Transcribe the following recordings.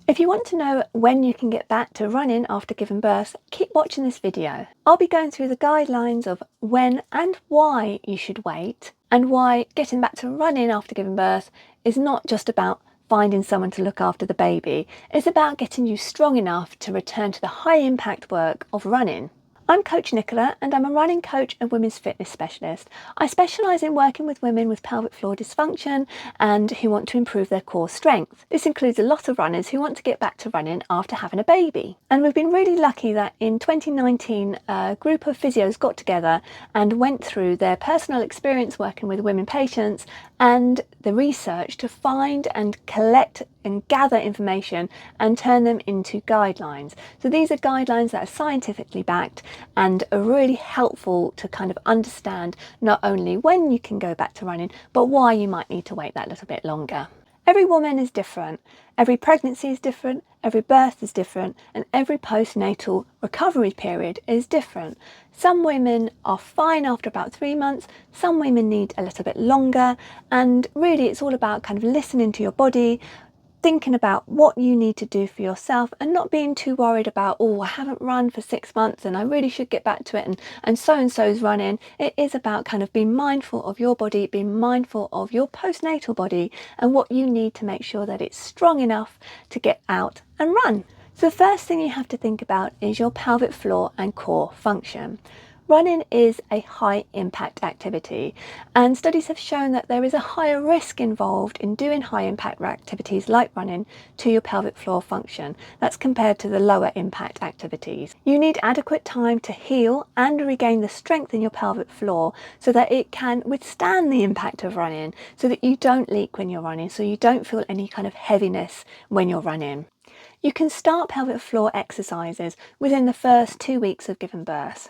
If you want to know when you can get back to running after giving birth, keep watching this video. I'll be going through the guidelines of when and why you should wait, and why getting back to running after giving birth is not just about finding someone to look after the baby, it's about getting you strong enough to return to the high impact work of running. I'm Coach Nicola and I'm a running coach and women's fitness specialist. I specialise in working with women with pelvic floor dysfunction and who want to improve their core strength. This includes a lot of runners who want to get back to running after having a baby. And we've been really lucky that in 2019 a group of physios got together and went through their personal experience working with women patients and the research to find and collect and gather information and turn them into guidelines. So these are guidelines that are scientifically backed and are really helpful to kind of understand not only when you can go back to running, but why you might need to wait that little bit longer. Every woman is different, every pregnancy is different, every birth is different, and every postnatal recovery period is different. Some women are fine after about 3 months, some women need a little bit longer, and really it's all about kind of listening to your body, thinking about what you need to do for yourself and not being too worried about, oh, I haven't run for 6 months and I really should get back to it, and so-and-so's running. It is about kind of being mindful of your body, being mindful of your postnatal body and what you need to make sure that it's strong enough to get out and run. So the first thing you have to think about is your pelvic floor and core function. Running is a high impact activity, and studies have shown that there is a higher risk involved in doing high impact activities like running to your pelvic floor function. That's compared to the lower impact activities. You need adequate time to heal and regain the strength in your pelvic floor so that it can withstand the impact of running, so that you don't leak when you're running, so you don't feel any kind of heaviness when you're running. You can start pelvic floor exercises within the first 2 weeks of giving birth.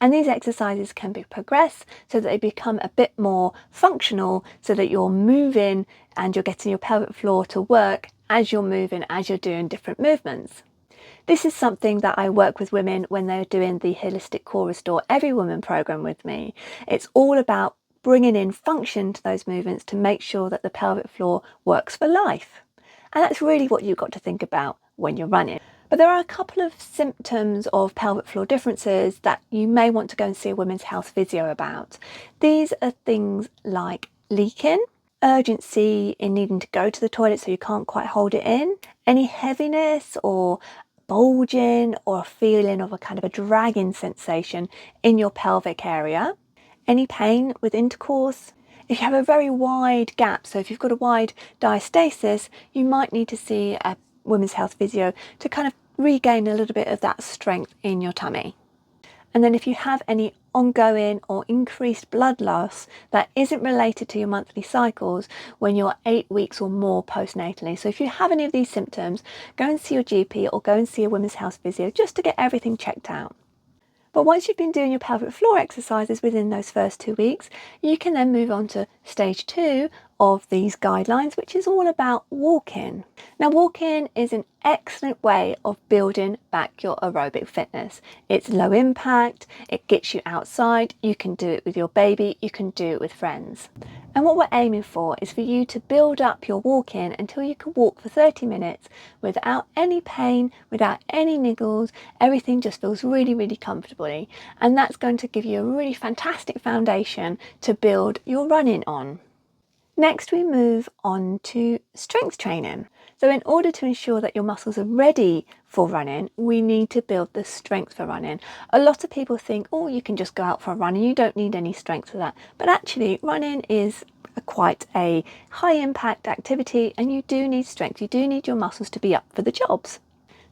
And these exercises can be progressed so that they become a bit more functional, so that you're moving and you're getting your pelvic floor to work as you're moving, as you're doing different movements. This is something that I work with women when they're doing the Holistic Core Restore Every Woman program with me. It's all about bringing in function to those movements to make sure that the pelvic floor works for life. And that's really what you've got to think about when you're running. But there are a couple of symptoms of pelvic floor differences that you may want to go and see a women's health physio about. These are things like leaking, urgency in needing to go to the toilet so you can't quite hold it in, any heaviness or bulging or a feeling of a kind of a dragging sensation in your pelvic area, any pain with intercourse. If you have a very wide gap, so if you've got a wide diastasis, you might need to see a women's health physio to kind of regain a little bit of that strength in your tummy. And then if you have any ongoing or increased blood loss that isn't related to your monthly cycles when you're 8 weeks or more postnatally. So if you have any of these symptoms, go and see your GP or go and see a women's health physio just to get everything checked out. But once you've been doing your pelvic floor exercises within those first 2 weeks, you can then move on to stage 2 of these guidelines, which is all about walking. Now, walking is an excellent way of building back your aerobic fitness. It's low impact, it gets you outside, you can do it with your baby, you can do it with friends. And what we're aiming for is for you to build up your walking until you can walk for 30 minutes without any pain, without any niggles. Everything just feels really, really comfortably. And that's going to give you a really fantastic foundation to build your running on. Next, we move on to strength training. So in order to ensure that your muscles are ready for running, we need to build the strength for running. A lot of people think, oh, you can just go out for a run and you don't need any strength for that. But actually, running is quite a high impact activity and you do need strength. You do need your muscles to be up for the jobs.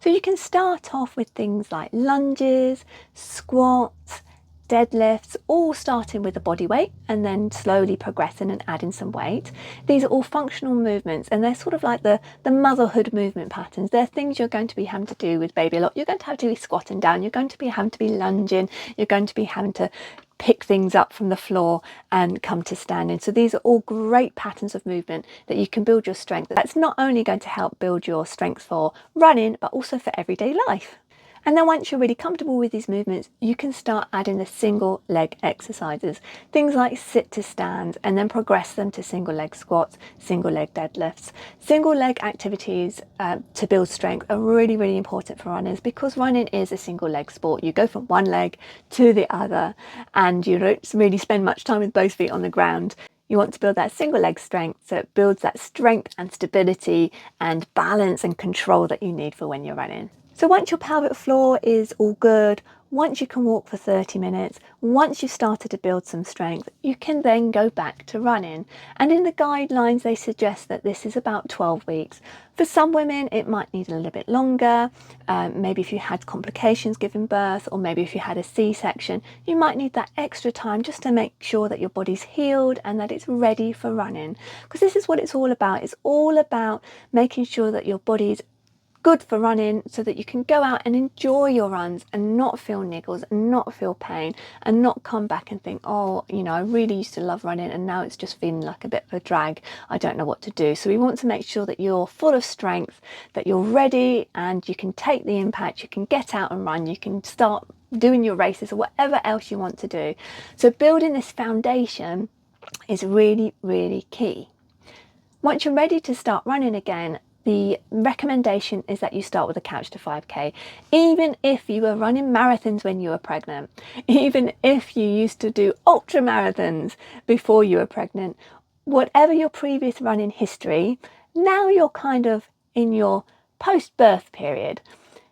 So you can start off with things like lunges, squats, deadlifts, all starting with the body weight and then slowly progressing and adding some weight. These are all functional movements and they're sort of like the motherhood movement patterns. They're things you're going to be having to do with baby a lot. You're going to have to be squatting down, you're going to be having to be lunging, you're going to be having to pick things up from the floor and come to standing. So these are all great patterns of movement that you can build your strength. That's not only going to help build your strength for running, but also for everyday life. And then once you're really comfortable with these movements, you can start adding the single leg exercises, things like sit to stand, and then progress them to single leg squats, single leg deadlifts. Single leg activities to build strength are really, really important for runners, because running is a single leg sport. You go from one leg to the other and you don't really spend much time with both feet on the ground. You want to build that single leg strength, so it builds that strength and stability and balance and control that you need for when you're running. So once your pelvic floor is all good, once you can walk for 30 minutes, once you've started to build some strength, you can then go back to running. And in the guidelines, they suggest that this is about 12 weeks. For some women, it might need a little bit longer. Maybe if you had complications giving birth, or maybe if you had a C-section, you might need that extra time just to make sure that your body's healed and that it's ready for running. Because this is what it's all about. It's all about making sure that your body's good for running, so that you can go out and enjoy your runs and not feel niggles and not feel pain and not come back and think, oh, you know, I really used to love running and now it's just feeling like a bit of a drag. I don't know what to do. So we want to make sure that you're full of strength, that you're ready and you can take the impact, you can get out and run, you can start doing your races or whatever else you want to do. So building this foundation is really, really key. Once you're ready to start running again, the recommendation is that you start with a couch to 5k. Even if you were running marathons when you were pregnant, even if you used to do ultra marathons before you were pregnant, whatever your previous running history, now you're kind of in your post-birth period.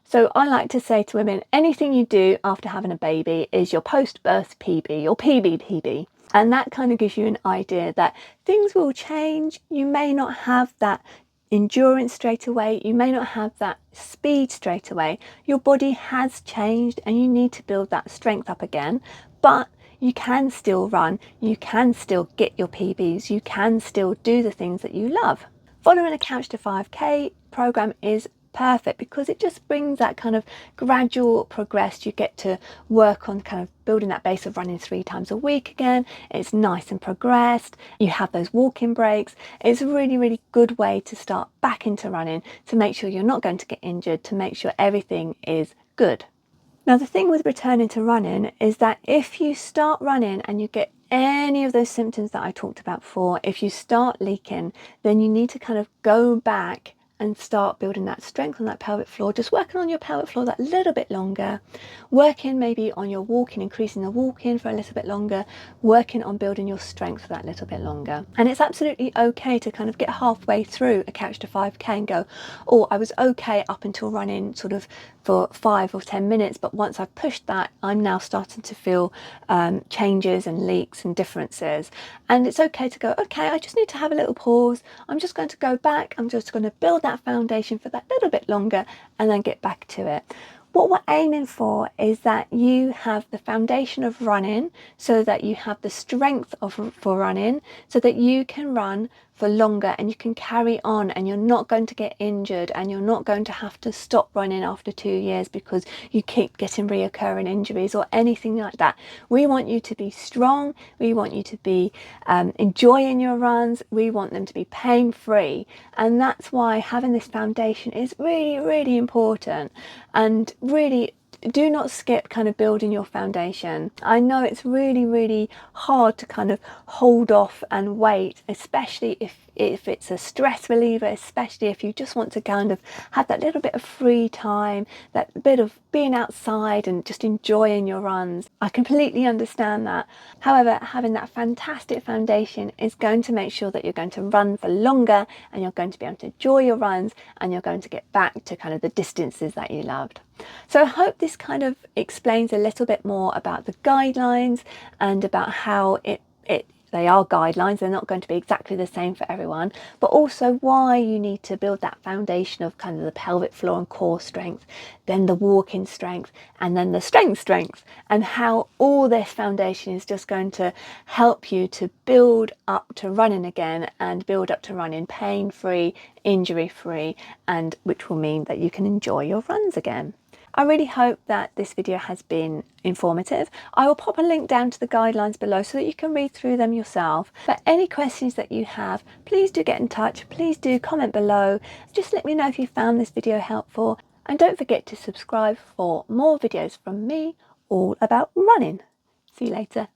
So I like to say to women, anything you do after having a baby is your post-birth PB, your PB. And that kind of gives you an idea that things will change. You may not have that endurance straight away, you may not have that speed straight away. Your body has changed and you need to build that strength up again, but you can still run, you can still get your PBs, you can still do the things that you love. Following a couch to 5k program is perfect because it just brings that kind of gradual progress. You get to work on kind of building that base of running 3 times a week again. It's nice and progressed. You have those walking breaks. It's a really, really good way to start back into running, to make sure you're not going to get injured, to make sure everything is good. Now, the thing with returning to running is that if you start running and you get any of those symptoms that I talked about before, if you start leaking, then you need to kind of go back and start building that strength on that pelvic floor, just working on your pelvic floor that little bit longer, working maybe on your walking, increasing the walking for a little bit longer, working on building your strength for that little bit longer. And it's absolutely okay to kind of get halfway through a couch to 5k and go, oh, I was okay up until running sort of for 5 or 10 minutes, but once I've pushed that, I'm now starting to feel changes and leaks and differences. And it's okay to go, okay, I just need to have a little pause. I'm just going to go back. I'm just going to build that foundation for that little bit longer and then get back to it. What we're aiming for is that you have the foundation of running, so that you have the strength for running, so that you can run for longer and you can carry on and you're not going to get injured and you're not going to have to stop running after 2 years because you keep getting reoccurring injuries or anything like that. We want you to be strong. We want you to be enjoying your runs. We want them to be pain-free, and that's why having this foundation is really, really important. And really, do not skip kind of building your foundation. I know it's really, really hard to kind of hold off and wait, especially if it's a stress reliever, especially if you just want to kind of have that little bit of free time, that bit of being outside and just enjoying your runs. I completely understand that. However, having that fantastic foundation is going to make sure that you're going to run for longer and you're going to be able to enjoy your runs and you're going to get back to kind of the distances that you loved. So I hope this kind of explains a little bit more about the guidelines and about how they are guidelines. They're not going to be exactly the same for everyone, but also why you need to build that foundation of kind of the pelvic floor and core strength, then the walking strength, and then the strength, and how all this foundation is just going to help you to build up to running again and build up to running pain-free, injury-free, and which will mean that you can enjoy your runs again. I really hope that this video has been informative. I will pop a link down to the guidelines below so that you can read through them yourself. But any questions that you have, please do get in touch. Please do comment below. Just let me know if you found this video helpful. And don't forget to subscribe for more videos from me all about running. See you later.